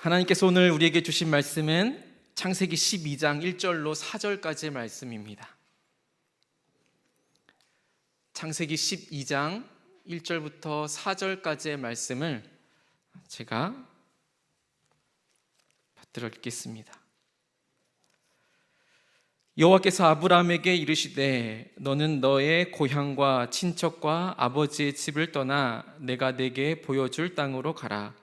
하나님께서 오늘 우리에게 주신 말씀은 창세기 12장 1절로 4절까지의 말씀입니다. 창세기 12장 1절부터 4절까지의 말씀을 제가 받들어 읽겠습니다. 여호와께서 아브라함에게 이르시되 너는 너의 고향과 친척과 아버지의 집을 떠나 내가 네게 보여줄 땅으로 가라.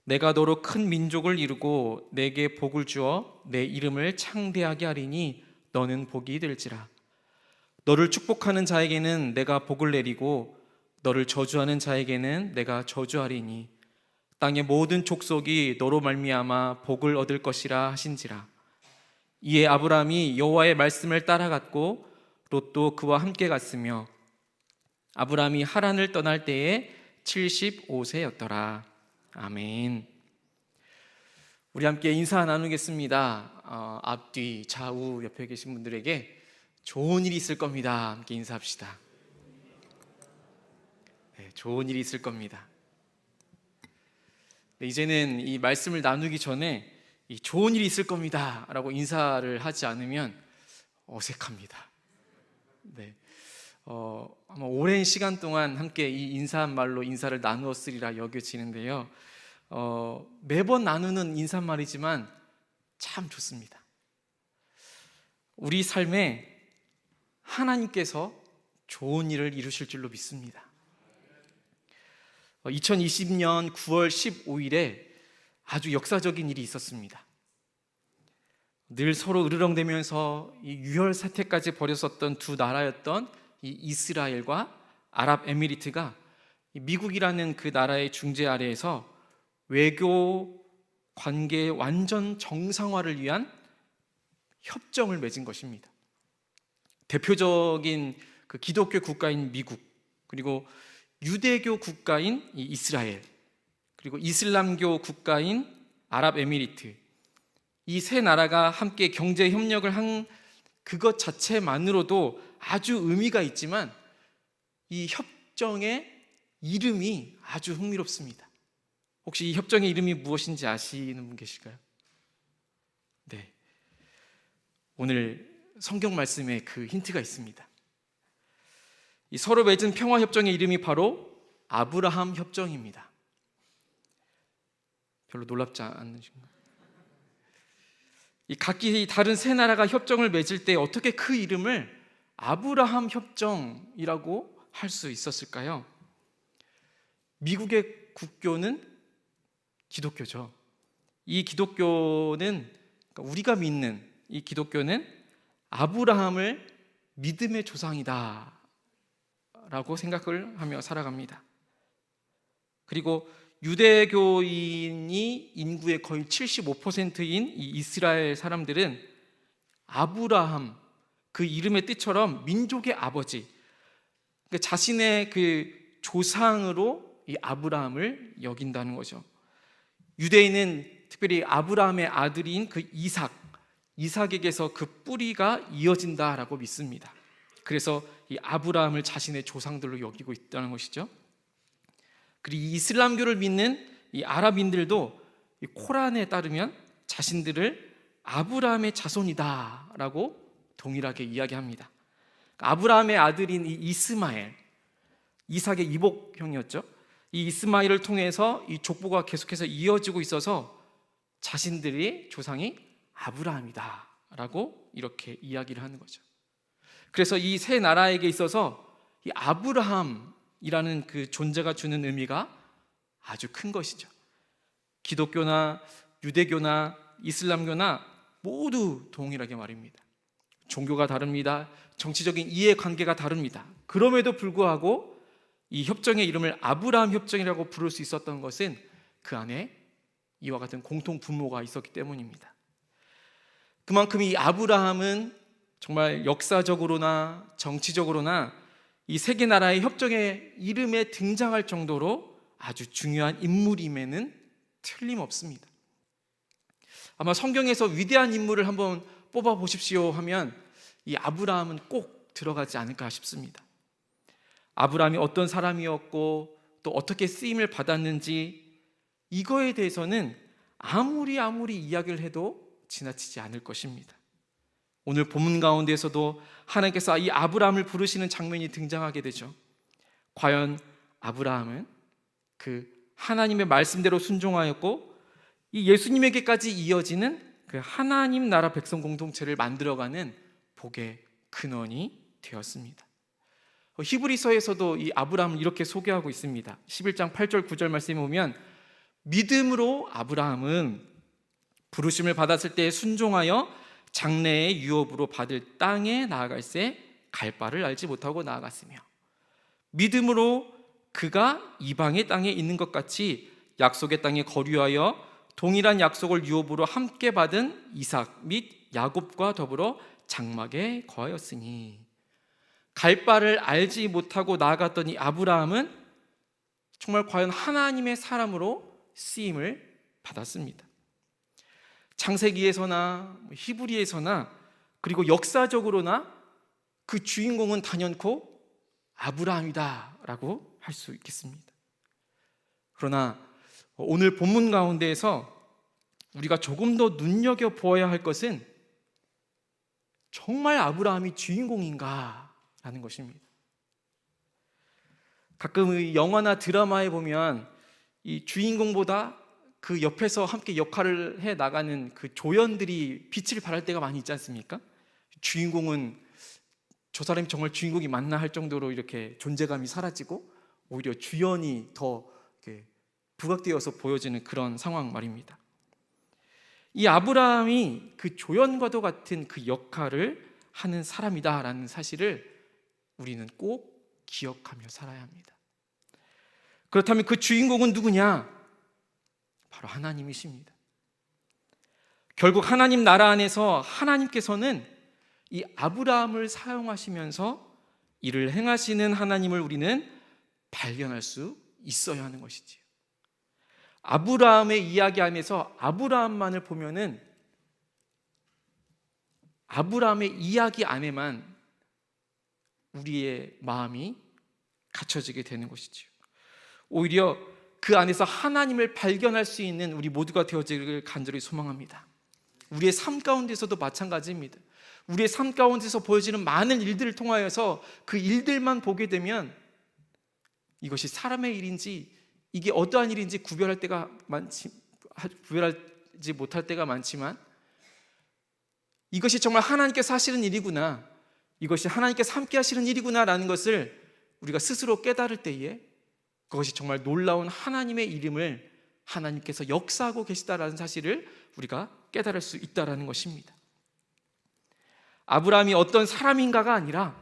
내가 너로 큰 민족을 이루고 내게 복을 주어 내 이름을 창대하게 하리니 너는 복이 될지라. 너를 축복하는 자에게는 내가 복을 내리고 너를 저주하는 자에게는 내가 저주하리니 땅의 모든 족속이 너로 말미암아 복을 얻을 것이라 하신지라. 이에 아브라함이 여호와의 말씀을 따라갔고 롯도 그와 함께 갔으며 아브라함이 하란을 떠날 때에 75세였더라. 아멘. 우리 함께 인사 나누겠습니다. 앞뒤 좌우 옆에 계신 분들에게 좋은 일이 있을 겁니다. 함께 인사합시다. 네, 좋은 일이 있을 겁니다. 네, 이제는 이 말씀을 나누기 전에 이 좋은 일이 있을 겁니다 라고 인사를 하지 않으면 어색합니다. 네, 아마 오랜 시간 동안 함께 이 인사한 말로 인사를 나누었으리라 여겨지는데요, 매번 나누는 인사말이지만 참 좋습니다. 우리 삶에 하나님께서 좋은 일을 이루실 줄로 믿습니다. 2020년 9월 15일에 아주 역사적인 일이 있었습니다. 늘 서로 으르렁대면서 이 유혈 사태까지 벌였었던 두 나라였던 이 이스라엘과 아랍에미리트가 미국이라는 그 나라의 중재 아래에서 외교 관계의 완전 정상화를 위한 협정을 맺은 것입니다. 대표적인 그 기독교 국가인 미국, 그리고 유대교 국가인 이 이스라엘, 그리고 이슬람교 국가인 아랍에미리트, 이 세 나라가 함께 경제 협력을 한 그것 자체만으로도 아주 의미가 있지만 이 협정의 이름이 아주 흥미롭습니다. 혹시 이 협정의 이름이 무엇인지 아시는 분 계실까요? 네, 오늘 성경 말씀에 그 힌트가 있습니다. 이 서로 맺은 평화 협정의 이름이 바로 아브라함 협정입니다. 별로 놀랍지 않으신가요? 이 각기 다른 세 나라가 협정을 맺을 때 어떻게 그 이름을 아브라함 협정이라고 할 수 있었을까요? 미국의 국교는 기독교죠. 이 기독교는, 우리가 믿는 이 기독교는 아브라함을 믿음의 조상이다 라고 생각을 하며 살아갑니다. 그리고 유대교인이 인구의 거의 75%인 이 이스라엘 사람들은 아브라함, 그 이름의 뜻처럼 민족의 아버지, 그러니까 자신의 그 조상으로 이 아브라함을 여긴다는 거죠. 유대인은 특별히 아브라함의 아들인 그 이삭에게서 그 뿌리가 이어진다라고 믿습니다. 그래서 이 아브라함을 자신의 조상들로 여기고 있다는 것이죠. 그리고 이 이슬람교를 믿는 이 아랍인들도 이 코란에 따르면 자신들을 아브라함의 자손이다라고 동일하게 이야기합니다. 아브라함의 아들인 이 이스마엘, 이삭의 이복형이었죠. 이 이스마엘을 통해서 이 족보가 계속해서 이어지고 있어서 자신들의 조상이 아브라함이다라고 이렇게 이야기를 하는 거죠. 그래서 이 세 나라에게 있어서 이 아브라함이라는 그 존재가 주는 의미가 아주 큰 것이죠. 기독교나 유대교나 이슬람교나 모두 동일하게 말입니다. 종교가 다릅니다. 정치적인 이해관계가 다릅니다. 그럼에도 불구하고 이 협정의 이름을 아브라함 협정이라고 부를 수 있었던 것은 그 안에 이와 같은 공통 분모가 있었기 때문입니다. 그만큼 이 아브라함은 정말 역사적으로나 정치적으로나 이 세 개 나라의 협정의 이름에 등장할 정도로 아주 중요한 인물임에는 틀림없습니다. 아마 성경에서 위대한 인물을 한번 뽑아 보십시오 하면 이 아브라함은 꼭 들어가지 않을까 싶습니다. 아브라함이 어떤 사람이었고 또 어떻게 쓰임을 받았는지 이거에 대해서는 아무리 이야기를 해도 지나치지 않을 것입니다. 오늘 본문 가운데에서도 하나님께서 이 아브라함을 부르시는 장면이 등장하게 되죠. 과연 아브라함은 그 하나님의 말씀대로 순종하였고 이 예수님에게까지 이어지는 그 하나님 나라 백성 공동체를 만들어가는 복의 근원이 되었습니다. 히브리서에서도 이 아브라함을 이렇게 소개하고 있습니다. 11장 8절 9절 말씀에 보면 믿음으로 아브라함은 부르심을 받았을 때 순종하여 장래의 유업으로 받을 땅에 나아갈새 갈 바를 알지 못하고 나아갔으며 믿음으로 그가 이방의 땅에 있는 것 같이 약속의 땅에 거류하여 동일한 약속을 유업으로 함께 받은 이삭 및 야곱과 더불어 장막에 거하였으니 갈 바를 알지 못하고 나아갔던 이 아브라함은 정말 과연 하나님의 사람으로 쓰임을 받았습니다. 창세기에서나 히브리에서나 그리고 역사적으로나 그 주인공은 단연코 아브라함이다라고 할 수 있겠습니다. 그러나 오늘 본문 가운데에서 우리가 조금 더 눈여겨보아야 할 것은 정말 아브라함이 주인공인가라는 것입니다. 가끔 이 영화나 드라마에 보면 이 주인공보다 그 옆에서 함께 역할을 해 나가는 그 조연들이 빛을 발할 때가 많이 있지 않습니까? 주인공은 저 사람이 정말 주인공이 맞나 할 정도로 이렇게 존재감이 사라지고 오히려 주연이 더 이렇게 부각되어서 보여지는 그런 상황 말입니다. 이 아브라함이 그 조연과도 같은 그 역할을 하는 사람이다라는 사실을 우리는 꼭 기억하며 살아야 합니다. 그렇다면 그 주인공은 누구냐? 바로 하나님이십니다. 결국 하나님 나라 안에서 하나님께서는 이 아브라함을 사용하시면서 이를 행하시는 하나님을 우리는 발견할 수 있어야 하는 것이지요. 아브라함의 이야기 안에서 아브라함만을 보면은 아브라함의 이야기 안에만 우리의 마음이 갇혀지게 되는 것이지요. 오히려 그 안에서 하나님을 발견할 수 있는 우리 모두가 되어지기를 간절히 소망합니다. 우리의 삶 가운데서도 마찬가지입니다. 우리의 삶 가운데서 보여지는 많은 일들을 통하여서 그 일들만 보게 되면 이것이 사람의 일인지 이게 어떠한 일인지 구별하지 못할 때가 많지만 이것이 정말 하나님께서 하시는 일이구나, 이것이 하나님께서 함께 하시는 일이구나라는 것을 우리가 스스로 깨달을 때에 그것이 정말 놀라운 하나님의 이름을 하나님께서 역사하고 계시다라는 사실을 우리가 깨달을 수 있다라는 것입니다. 아브라함이 어떤 사람인가가 아니라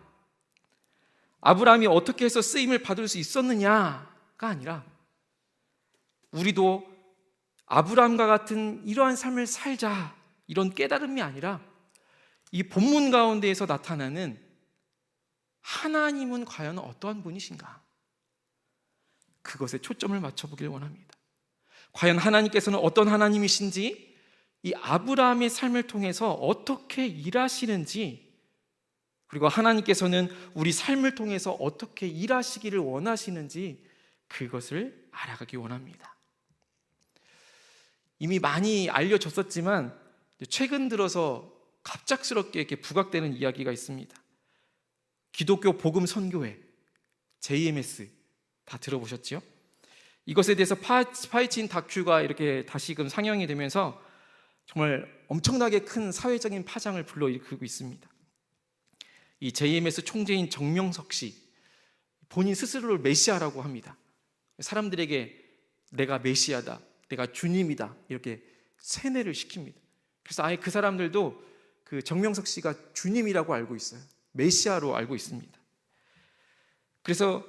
아브라함이 어떻게 해서 쓰임을 받을 수 있었느냐가 아니라 우리도 아브라함과 같은 이러한 삶을 살자, 이런 깨달음이 아니라 이 본문 가운데에서 나타나는 하나님은 과연 어떠한 분이신가, 그것에 초점을 맞춰보길 원합니다. 과연 하나님께서는 어떤 하나님이신지, 이 아브라함의 삶을 통해서 어떻게 일하시는지, 그리고 하나님께서는 우리 삶을 통해서 어떻게 일하시기를 원하시는지 그것을 알아가기 원합니다. 이미 많이 알려졌었지만 최근 들어서 갑작스럽게 이렇게 부각되는 이야기가 있습니다. 기독교 복음 선교회 JMS 다 들어보셨죠? 이것에 대해서 파헤친 다큐가 이렇게 다시금 상영이 되면서 정말 엄청나게 큰 사회적인 파장을 불러일으키고 있습니다. 이 JMS 총재인 정명석 씨, 본인 스스로를 메시아라고 합니다. 사람들에게 내가 메시아다, 내가 주님이다, 이렇게 세뇌를 시킵니다. 그래서 아예 그 사람들도 그 정명석 씨가 주님이라고 알고 있어요. 메시아로 알고 있습니다. 그래서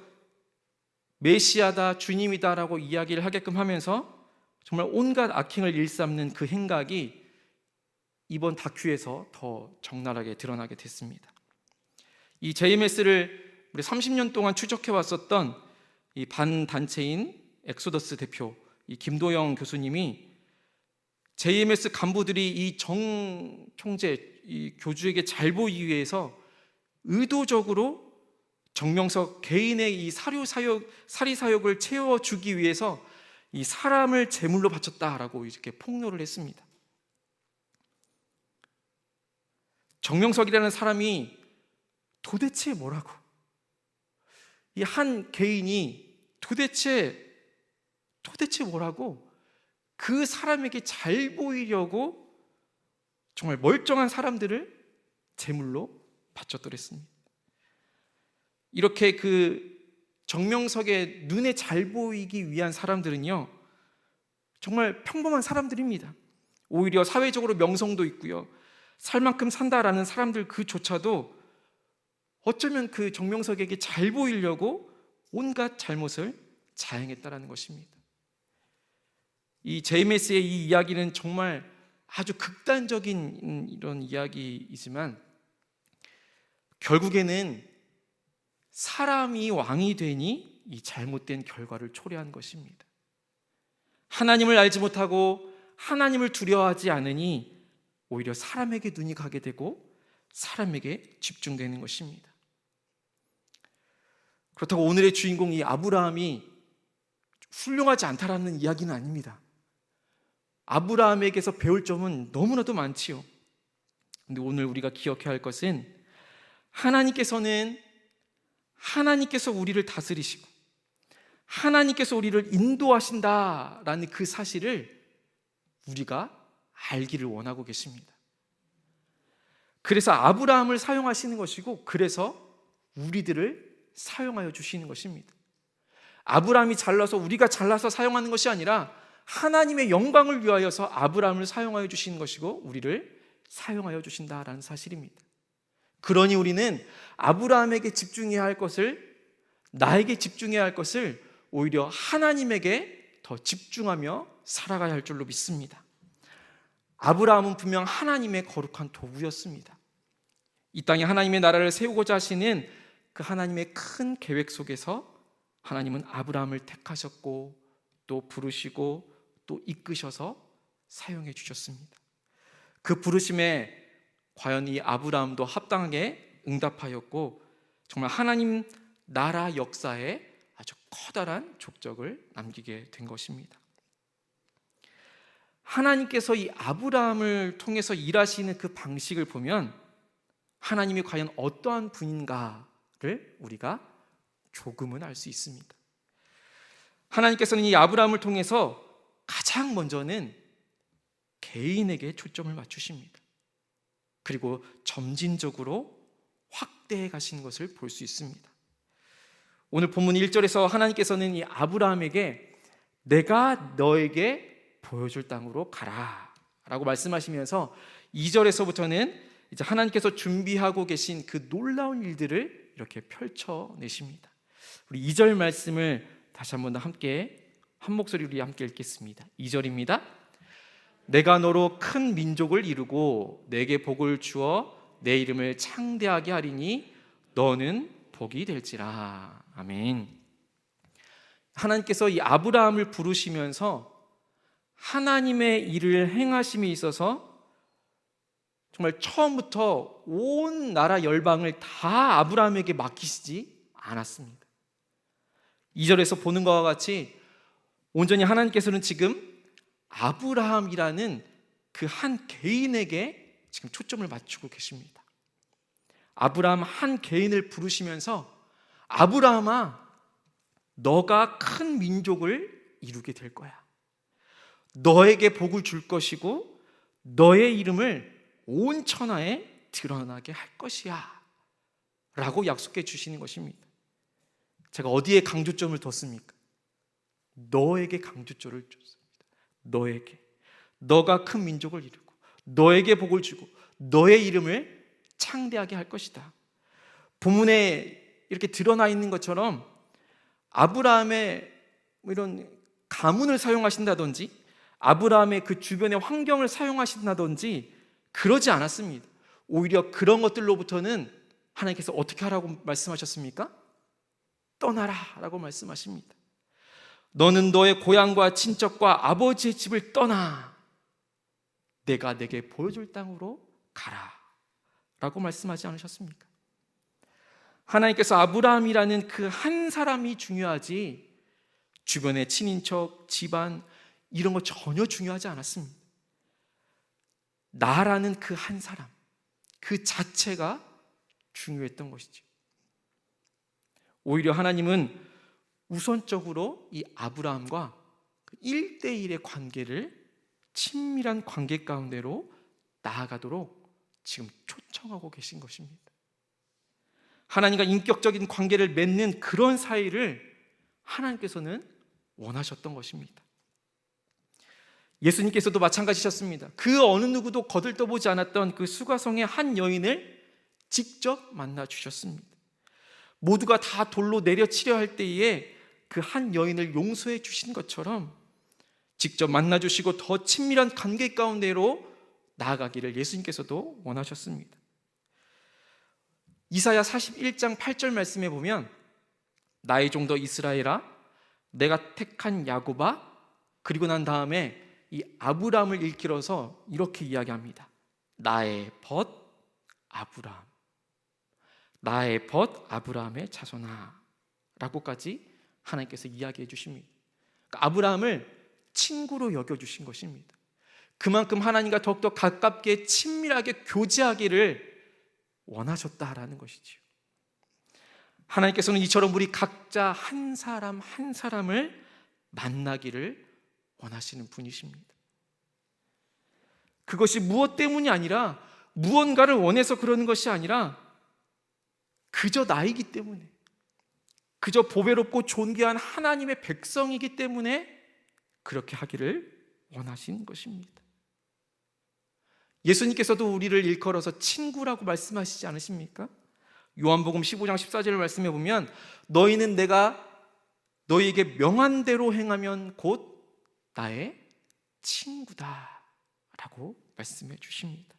메시아다, 주님이다라고 이야기를 하게끔 하면서 정말 온갖 악행을 일삼는 그 행각이 이번 다큐에서 더 적나라하게 드러나게 됐습니다. 이 JMS를 우리 30년 동안 추적해 왔었던 이 반단체인 엑소더스 대표 이 김도영 교수님이 JMS 간부들이 이 정 총재, 이 교주에게 잘 보이기 위해서 의도적으로 정명석 개인의 이 사리 사욕을 채워주기 위해서 이 사람을 제물로 바쳤다라고 이렇게 폭로를 했습니다. 정명석이라는 사람이 도대체 뭐라고, 이 한 개인이 도대체 뭐라고 그 사람에게 잘 보이려고 정말 멀쩡한 사람들을 제물로 바쳤더랬습니다. 이렇게 그 정명석의 눈에 잘 보이기 위한 사람들은요, 정말 평범한 사람들입니다. 오히려 사회적으로 명성도 있고요, 살 만큼 산다라는 사람들 그조차도 어쩌면 그 정명석에게 잘 보이려고 온갖 잘못을 자행했다라는 것입니다. 이 제이메스의 이 이야기는 정말 아주 극단적인 이런 이야기이지만 결국에는 사람이 왕이 되니 이 잘못된 결과를 초래한 것입니다. 하나님을 알지 못하고 하나님을 두려워하지 않으니 오히려 사람에게 눈이 가게 되고 사람에게 집중되는 것입니다. 그렇다고 오늘의 주인공 이 아브라함이 훌륭하지 않다라는 이야기는 아닙니다. 아브라함에게서 배울 점은 너무나도 많지요. 근데 오늘 우리가 기억해야 할 것은 하나님께서 우리를 다스리시고 하나님께서 우리를 인도하신다라는 그 사실을 우리가 알기를 원하고 계십니다. 그래서 아브라함을 사용하시는 것이고, 그래서 우리들을 사용하여 주시는 것입니다. 아브라함이 잘나서 우리가 잘나서 사용하는 것이 아니라 하나님의 영광을 위하여서 아브라함을 사용하여 주시는 것이고 우리를 사용하여 주신다라는 사실입니다. 그러니 우리는 아브라함에게 집중해야 할 것을, 나에게 집중해야 할 것을 오히려 하나님에게 더 집중하며 살아가야 할 줄로 믿습니다. 아브라함은 분명 하나님의 거룩한 도구였습니다. 이 땅에 하나님의 나라를 세우고자 하시는 그 하나님의 큰 계획 속에서 하나님은 아브라함을 택하셨고 또 부르시고 또 이끄셔서 사용해 주셨습니다. 그 부르심에 과연 이 아브라함도 합당하게 응답하였고 정말 하나님 나라 역사에 아주 커다란 족적을 남기게 된 것입니다. 하나님께서 이 아브라함을 통해서 일하시는 그 방식을 보면 하나님이 과연 어떠한 분인가를 우리가 조금은 알 수 있습니다. 하나님께서는 이 아브라함을 통해서 가장 먼저는 개인에게 초점을 맞추십니다. 그리고 점진적으로 확대해 가시는 것을 볼 수 있습니다. 오늘 본문 1절에서 하나님께서는 이 아브라함에게 내가 너에게 보여줄 땅으로 가라 라고 말씀하시면서 2절에서부터는 이제 하나님께서 준비하고 계신 그 놀라운 일들을 이렇게 펼쳐내십니다. 우리 2절 말씀을 다시 한번 함께 한 목소리로 함께 읽겠습니다. 2절입니다. 내가 너로 큰 민족을 이루고 내게 복을 주어 내 이름을 창대하게 하리니 너는 복이 될지라. 아멘. 하나님께서 이 아브라함을 부르시면서 하나님의 일을 행하심에 있어서 정말 처음부터 온 나라 열방을 다 아브라함에게 맡기시지 않았습니다. 2절에서 보는 것과 같이 온전히 하나님께서는 지금 아브라함이라는 그 한 개인에게 지금 초점을 맞추고 계십니다. 아브라함 한 개인을 부르시면서 아브라함아, 너가 큰 민족을 이루게 될 거야. 너에게 복을 줄 것이고 너의 이름을 온 천하에 드러나게 할 것이야 라고 약속해 주시는 것입니다. 제가 어디에 강조점을 뒀습니까? 너에게 강조점을 줬습니다. 너에게. 너가 큰 민족을 이루고 너에게 복을 주고 너의 이름을 창대하게 할 것이다. 본문에 이렇게 드러나 있는 것처럼 아브라함의 이런 가문을 사용하신다든지 아브라함의 그 주변의 환경을 사용하신다든지 그러지 않았습니다. 오히려 그런 것들로부터는 하나님께서 어떻게 하라고 말씀하셨습니까? 떠나라 라고 말씀하십니다. 너는 너의 고향과 친척과 아버지의 집을 떠나 내가 내게 보여줄 땅으로 가라 라고 말씀하지 않으셨습니까? 하나님께서 아브라함이라는 그 한 사람이 중요하지 주변의 친인척, 집안 이런 거 전혀 중요하지 않았습니다. 나라는 그 한 사람, 그 자체가 중요했던 것이죠. 오히려 하나님은 우선적으로 이 아브라함과 1대1의 관계를 친밀한 관계 가운데로 나아가도록 지금 초청하고 계신 것입니다. 하나님과 인격적인 관계를 맺는 그런 사이를 하나님께서는 원하셨던 것입니다. 예수님께서도 마찬가지셨습니다. 그 어느 누구도 거들떠보지 않았던 그 수가성의 한 여인을 직접 만나 주셨습니다. 모두가 다 돌로 내려치려 할 때에 그 한 여인을 용서해 주신 것처럼 직접 만나 주시고 더 친밀한 관계 가운데로 나아가기를 예수님께서도 원하셨습니다. 이사야 41장 8절 말씀에 보면 나의 종도 이스라엘아 내가 택한 야곱아, 그리고 난 다음에 이 아브라함을 일컬어서 이렇게 이야기합니다. 나의 벗 아브라함, 나의 벗 아브라함의 자손아 라고까지 하나님께서 이야기해 주십니다. 그러니까 아브라함을 친구로 여겨주신 것입니다. 그만큼 하나님과 더욱더 가깝게 친밀하게 교제하기를 원하셨다라는 것이지요. 하나님께서는 이처럼 우리 각자 한 사람 한 사람을 만나기를 원하시는 분이십니다. 그것이 무엇 때문이 아니라, 무언가를 원해서 그러는 것이 아니라 그저 나이기 때문에, 그저 보배롭고 존귀한 하나님의 백성이기 때문에 그렇게 하기를 원하시는 것입니다. 예수님께서도 우리를 일컬어서 친구라고 말씀하시지 않으십니까? 요한복음 15장 14절 말씀해 보면 너희는 내가 너희에게 명한 대로 행하면 곧 나의 친구다 라고 말씀해 주십니다.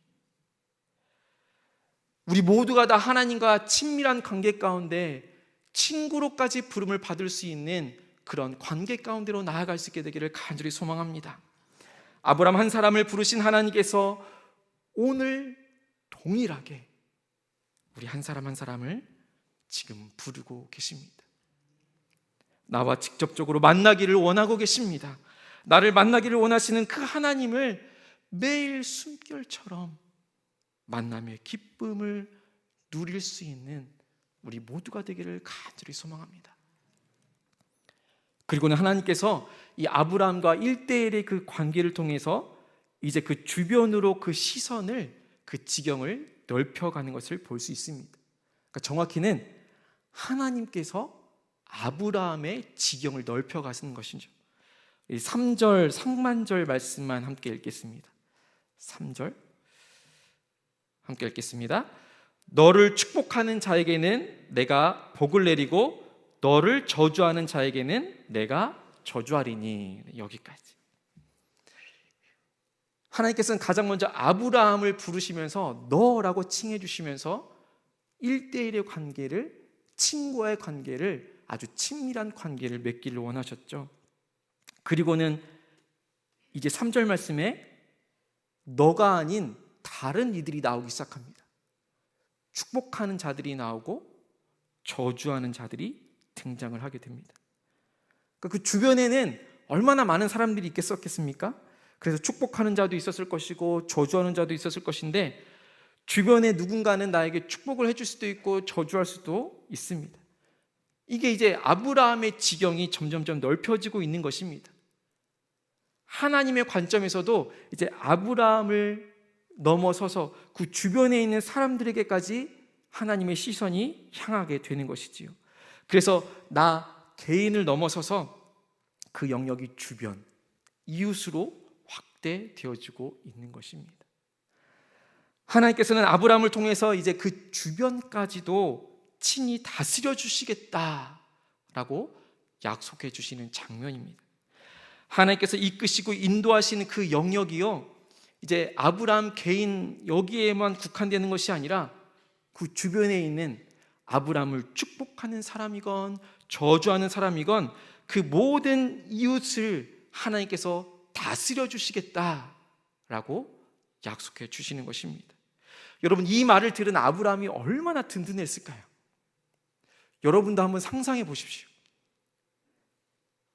우리 모두가 다 하나님과 친밀한 관계 가운데 친구로까지 부름을 받을 수 있는 그런 관계 가운데로 나아갈 수 있게 되기를 간절히 소망합니다. 아브라함 한 사람을 부르신 하나님께서 오늘 동일하게 우리 한 사람 한 사람을 지금 부르고 계십니다. 나와 직접적으로 만나기를 원하고 계십니다. 나를 만나기를 원하시는 그 하나님을 매일 숨결처럼 만남의 기쁨을 누릴 수 있는 우리 모두가 되기를 간절히 소망합니다. 그리고는 하나님께서 이 아브라함과 1대1의 그 관계를 통해서 이제 그 주변으로 그 시선을, 그 지경을 넓혀가는 것을 볼 수 있습니다. 그러니까 정확히는 하나님께서 아브라함의 지경을 넓혀가시는 것이죠. 3절 상반절 말씀만 함께 읽겠습니다. 3절 함께 읽겠습니다. 너를 축복하는 자에게는 내가 복을 내리고 너를 저주하는 자에게는 내가 저주하리니. 여기까지. 하나님께서는 가장 먼저 아브라함을 부르시면서 너라고 칭해 주시면서 1대1의 관계를, 친구와의 관계를, 아주 친밀한 관계를 맺기를 원하셨죠. 그리고는 이제 3절 말씀에 너가 아닌 다른 이들이 나오기 시작합니다. 축복하는 자들이 나오고 저주하는 자들이 등장을 하게 됩니다. 그 주변에는 얼마나 많은 사람들이 있겠습니까? 그래서 축복하는 자도 있었을 것이고 저주하는 자도 있었을 것인데, 주변에 누군가는 나에게 축복을 해줄 수도 있고 저주할 수도 있습니다. 이게 이제 아브라함의 지경이 점점점 넓혀지고 있는 것입니다. 하나님의 관점에서도 이제 아브라함을 넘어서서 그 주변에 있는 사람들에게까지 하나님의 시선이 향하게 되는 것이지요. 그래서 나 개인을 넘어서서 그 영역이 주변, 이웃으로 확대되어지고 있는 것입니다. 하나님께서는 아브라함을 통해서 이제 그 주변까지도 친히 다스려 주시겠다라고 약속해 주시는 장면입니다. 하나님께서 이끄시고 인도하시는 그 영역이요, 이제 아브라함 개인 여기에만 국한되는 것이 아니라 그 주변에 있는 아브라함을 축복하는 사람이건 저주하는 사람이건 그 모든 이웃을 하나님께서 다스려 주시겠다라고 약속해 주시는 것입니다. 여러분, 이 말을 들은 아브라함이 얼마나 든든했을까요? 여러분도 한번 상상해 보십시오.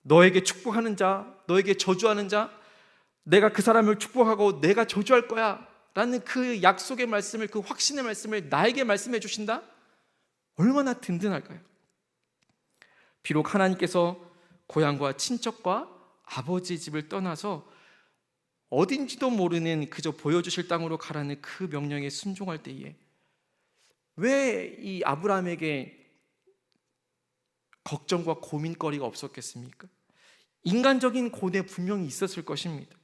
너에게 축복하는 자, 너에게 저주하는 자, 내가 그 사람을 축복하고 내가 저주할 거야 라는 그 약속의 말씀을, 그 확신의 말씀을 나에게 말씀해 주신다? 얼마나 든든할까요? 비록 하나님께서 고향과 친척과 아버지 집을 떠나서 어딘지도 모르는 그저 보여주실 땅으로 가라는 그 명령에 순종할 때에 왜 이 아브라함에게 걱정과 고민거리가 없었겠습니까? 인간적인 고뇌 분명히 있었을 것입니다.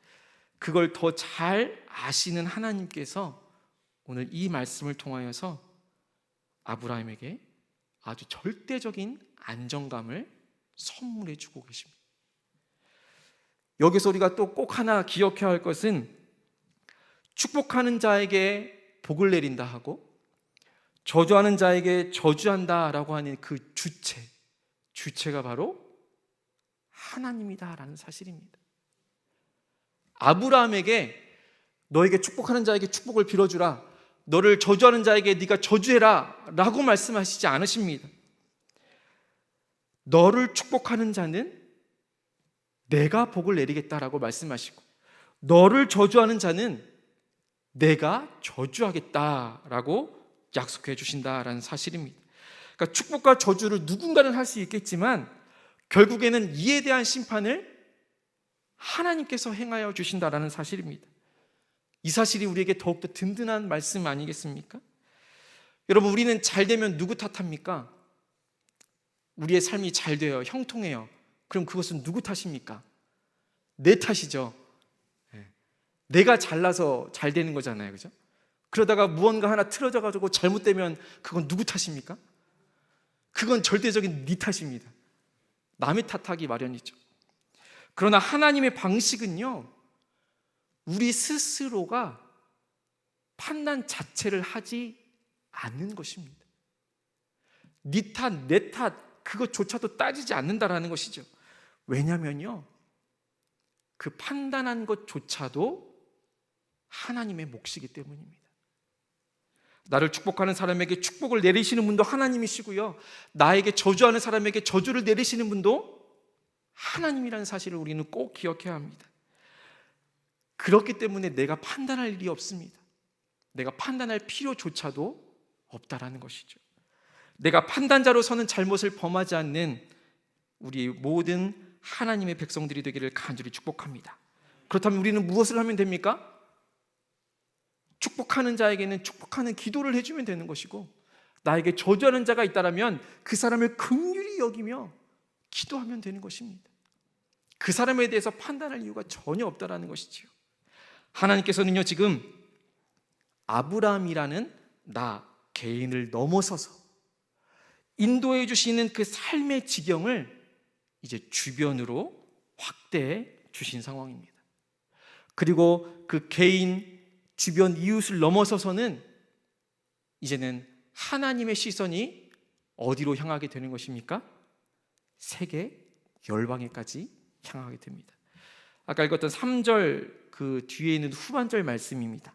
그걸 더 잘 아시는 하나님께서 오늘 이 말씀을 통하여서 아브라함에게 아주 절대적인 안정감을 선물해 주고 계십니다. 여기서 우리가 또 꼭 하나 기억해야 할 것은 축복하는 자에게 복을 내린다 하고 저주하는 자에게 저주한다라고 하는 그 주체가 바로 하나님이다라는 사실입니다. 아브라함에게 너에게 축복하는 자에게 축복을 빌어주라, 너를 저주하는 자에게 네가 저주해라 라고 말씀하시지 않으십니다. 너를 축복하는 자는 내가 복을 내리겠다라고 말씀하시고, 너를 저주하는 자는 내가 저주하겠다라고 약속해 주신다라는 사실입니다. 그러니까 축복과 저주를 누군가는 할 수 있겠지만 결국에는 이에 대한 심판을 하나님께서 행하여 주신다라는 사실입니다. 이 사실이 우리에게 더욱더 든든한 말씀 아니겠습니까? 여러분, 우리는 잘 되면 누구 탓합니까? 우리의 삶이 잘 돼요, 형통해요. 그럼 그것은 누구 탓입니까? 내 탓이죠. 내가 잘나서 잘 되는 거잖아요, 그죠? 그러다가 무언가 하나 틀어져가지고 잘못되면 그건 누구 탓입니까? 그건 절대적인 네 탓입니다. 남의 탓하기 마련이죠. 그러나 하나님의 방식은요, 우리 스스로가 판단 자체를 하지 않는 것입니다. 네 탓, 내 탓, 그것조차도 따지지 않는다라는 것이죠. 왜냐면요, 그 판단한 것조차도 하나님의 몫이기 때문입니다. 나를 축복하는 사람에게 축복을 내리시는 분도 하나님이시고요, 나에게 저주하는 사람에게 저주를 내리시는 분도 하나님이라는 사실을 우리는 꼭 기억해야 합니다. 그렇기 때문에 내가 판단할 일이 없습니다. 내가 판단할 필요조차도 없다라는 것이죠. 내가 판단자로서는 잘못을 범하지 않는 우리 모든 하나님의 백성들이 되기를 간절히 축복합니다. 그렇다면 우리는 무엇을 하면 됩니까? 축복하는 자에게는 축복하는 기도를 해주면 되는 것이고, 나에게 저주하는 자가 있다면 그 사람을 긍휼히 여기며 기도하면 되는 것입니다. 그 사람에 대해서 판단할 이유가 전혀 없다라는 것이지요. 하나님께서는요, 지금 아브라함이라는 나 개인을 넘어서서 인도해 주시는 그 삶의 지경을 이제 주변으로 확대해 주신 상황입니다. 그리고 그 개인, 주변 이웃을 넘어서서는 이제는 하나님의 시선이 어디로 향하게 되는 것입니까? 세계 열방에까지 향하게 됩니다. 아까 읽었던 3절 그 뒤에 있는 후반절 말씀입니다.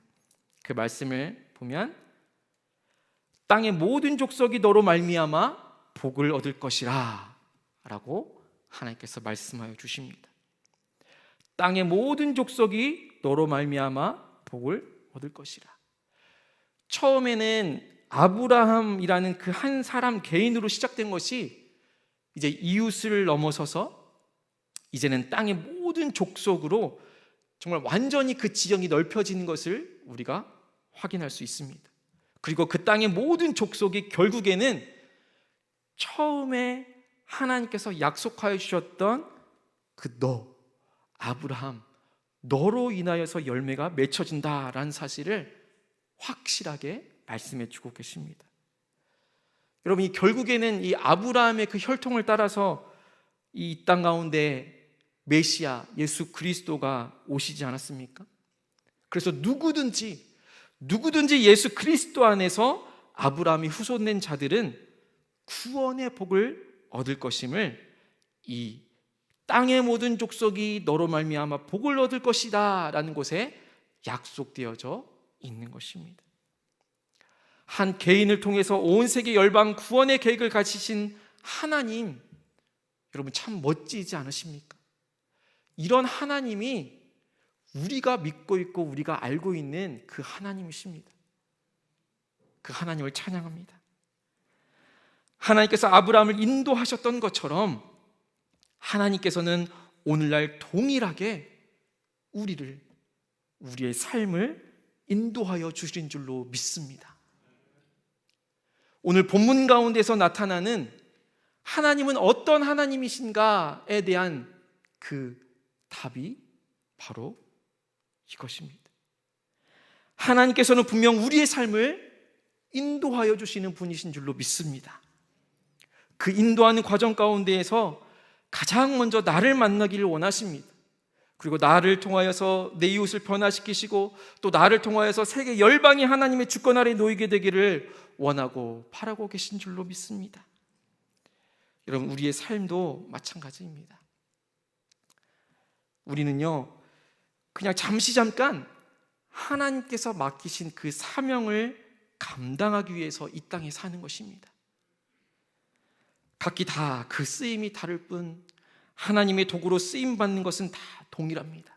그 말씀을 보면 땅의 모든 족속이 너로 말미암아 복을 얻을 것이라 라고 하나님께서 말씀하여 주십니다. 땅의 모든 족속이 너로 말미암아 복을 얻을 것이라. 처음에는 아브라함이라는 그 한 사람 개인으로 시작된 것이 이제 이웃을 넘어서서 이제는 땅의 모든 족속으로 정말 완전히 그 지형이 넓혀지는 것을 우리가 확인할 수 있습니다. 그리고 그 땅의 모든 족속이 결국에는 처음에 하나님께서 약속하여 주셨던 그 아브라함, 너로 인하여서 열매가 맺혀진다라는 사실을 확실하게 말씀해 주고 계십니다. 여러분, 이 결국에는 이 아브라함의 그 혈통을 따라서 이 땅 가운데 메시아 예수 그리스도가 오시지 않았습니까? 그래서 누구든지 예수 그리스도 안에서 아브라함이 후손된 자들은 구원의 복을 얻을 것임을 이 땅의 모든 족속이 너로 말미암아 복을 얻을 것이다 라는 곳에 약속되어져 있는 것입니다. 한 개인을 통해서 온 세계 열방 구원의 계획을 가지신 하나님, 여러분 참 멋지지 않으십니까? 이런 하나님이 우리가 믿고 있고 우리가 알고 있는 그 하나님이십니다. 그 하나님을 찬양합니다. 하나님께서 아브라함을 인도하셨던 것처럼 하나님께서는 오늘날 동일하게 우리의 삶을 인도하여 주신 줄로 믿습니다. 오늘 본문 가운데서 나타나는 하나님은 어떤 하나님이신가에 대한 그 답이 바로 이것입니다. 하나님께서는 분명 우리의 삶을 인도하여 주시는 분이신 줄로 믿습니다. 그 인도하는 과정 가운데에서 가장 먼저 나를 만나기를 원하십니다. 그리고 나를 통하여서 내 이웃을 변화시키시고 또 나를 통하여서 세계 열방이 하나님의 주권 아래 놓이게 되기를 원하고 바라고 계신 줄로 믿습니다. 여러분, 우리의 삶도 마찬가지입니다. 우리는요, 그냥 잠깐 하나님께서 맡기신 그 사명을 감당하기 위해서 이 땅에 사는 것입니다. 각기 다 그 쓰임이 다를 뿐 하나님의 도구로 쓰임받는 것은 다 동일합니다.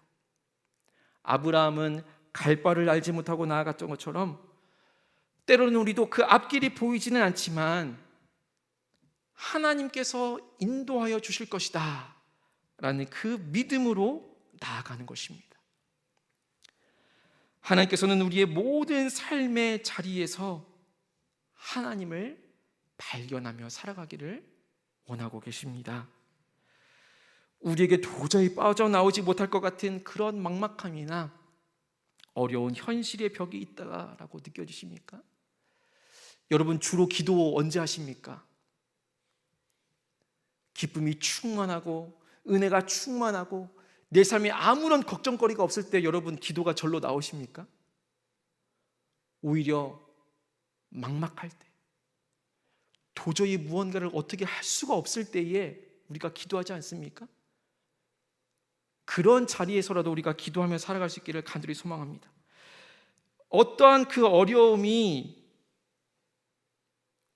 아브라함은 갈 바를 알지 못하고 나아갔던 것처럼 때로는 우리도 그 앞길이 보이지는 않지만 하나님께서 인도하여 주실 것이다 라는 그 믿음으로 나아가는 것입니다. 하나님께서는 우리의 모든 삶의 자리에서 하나님을 발견하며 살아가기를 원하고 계십니다. 우리에게 도저히 빠져나오지 못할 것 같은 그런 막막함이나 어려운 현실의 벽이 있다라고 느껴지십니까? 여러분, 주로 기도 언제 하십니까? 기쁨이 충만하고 은혜가 충만하고 내 삶에 아무런 걱정거리가 없을 때 여러분 기도가 절로 나오십니까? 오히려 막막할 때, 도저히 무언가를 어떻게 할 수가 없을 때에 우리가 기도하지 않습니까? 그런 자리에서라도 우리가 기도하며 살아갈 수 있기를 간절히 소망합니다. 어떠한 그 어려움이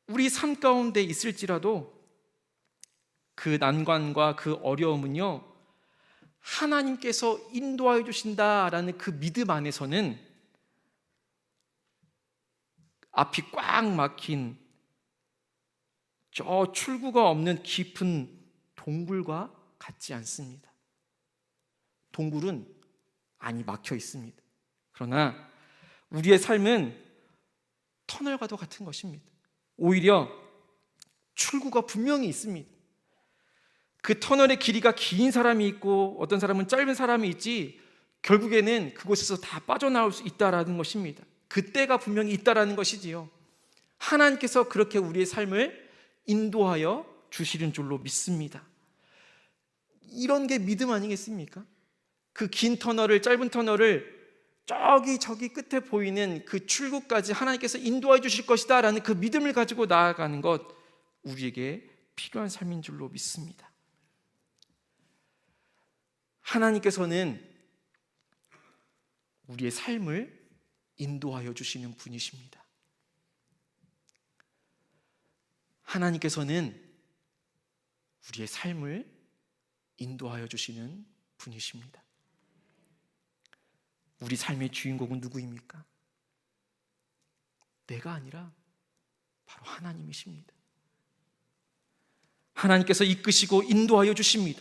우리 삶 가운데 있을지라도 그 난관과 그 어려움은요, 하나님께서 인도하여 주신다라는 그 믿음 안에서는 앞이 꽉 막힌 저 출구가 없는 깊은 동굴과 같지 않습니다. 동굴은 안이 막혀 있습니다. 그러나 우리의 삶은 터널과도 같은 것입니다. 오히려 출구가 분명히 있습니다. 그 터널의 길이가 긴 사람이 있고 어떤 사람은 짧은 사람이 있지 결국에는 그곳에서 다 빠져나올 수 있다라는 것입니다. 그 때가 분명히 있다라는 것이지요. 하나님께서 그렇게 우리의 삶을 인도하여 주시는 줄로 믿습니다. 이런 게 믿음 아니겠습니까? 그 긴 터널을, 짧은 터널을 저기 끝에 보이는 그 출구까지 하나님께서 인도해 주실 것이다 라는 그 믿음을 가지고 나아가는 것, 우리에게 필요한 삶인 줄로 믿습니다. 하나님께서는 우리의 삶을 인도하여 주시는 분이십니다. 하나님께서는 우리의 삶을 인도하여 주시는 분이십니다. 우리 삶의 주인공은 누구입니까? 내가 아니라 바로 하나님이십니다. 하나님께서 이끄시고 인도하여 주십니다.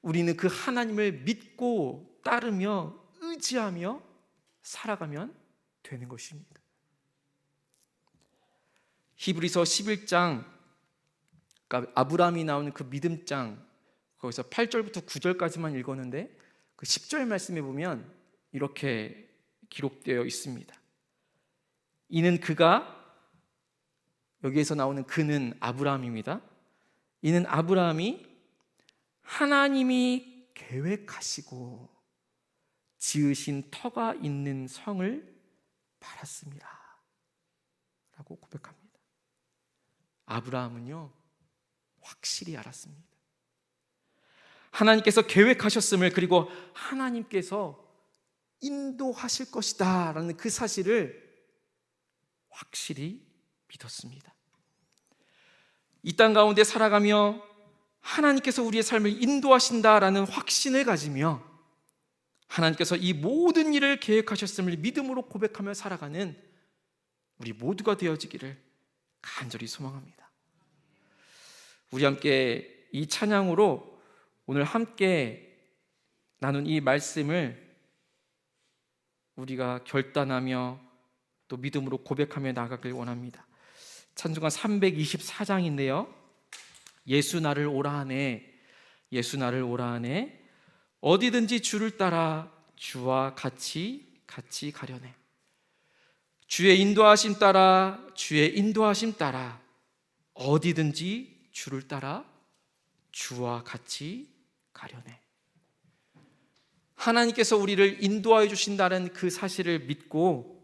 우리는 그 하나님을 믿고 따르며 의지하며 살아가면 되는 것입니다. 히브리서 11장, 그러니까 아브라함이 나오는 그 믿음장, 거기서 8절부터 9절까지만 읽었는데 그 10절 말씀에 보면 이렇게 기록되어 있습니다. 이는 그가, 여기에서 나오는 그는 아브라함입니다. 이는 아브라함이 하나님이 계획하시고 지으신 터가 있는 성을 바랐습니다 라고 고백합니다. 아브라함은요, 확실히 알았습니다. 하나님께서 계획하셨음을, 그리고 하나님께서 인도하실 것이다 라는 그 사실을 확실히 믿었습니다. 이 땅 가운데 살아가며 하나님께서 우리의 삶을 인도하신다라는 확신을 가지며 하나님께서 이 모든 일을 계획하셨음을 믿음으로 고백하며 살아가는 우리 모두가 되어지기를 간절히 소망합니다. 우리 함께 이 찬양으로 오늘 함께 나눈 이 말씀을 우리가 결단하며 또 믿음으로 고백하며 나가길 원합니다. 찬송가 324장인데요. 예수 나를 오라 하네, 예수 나를 오라 하네, 어디든지 주를 따라 주와 같이 가려네. 주의 인도하심 따라, 주의 인도하심 따라 어디든지 주를 따라 주와 같이 가려네. 하나님께서 우리를 인도하여 주신다는 그 사실을 믿고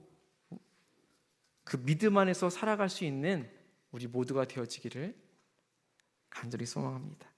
그 믿음 안에서 살아갈 수 있는 우리 모두가 되어지기를 간절히 소망합니다.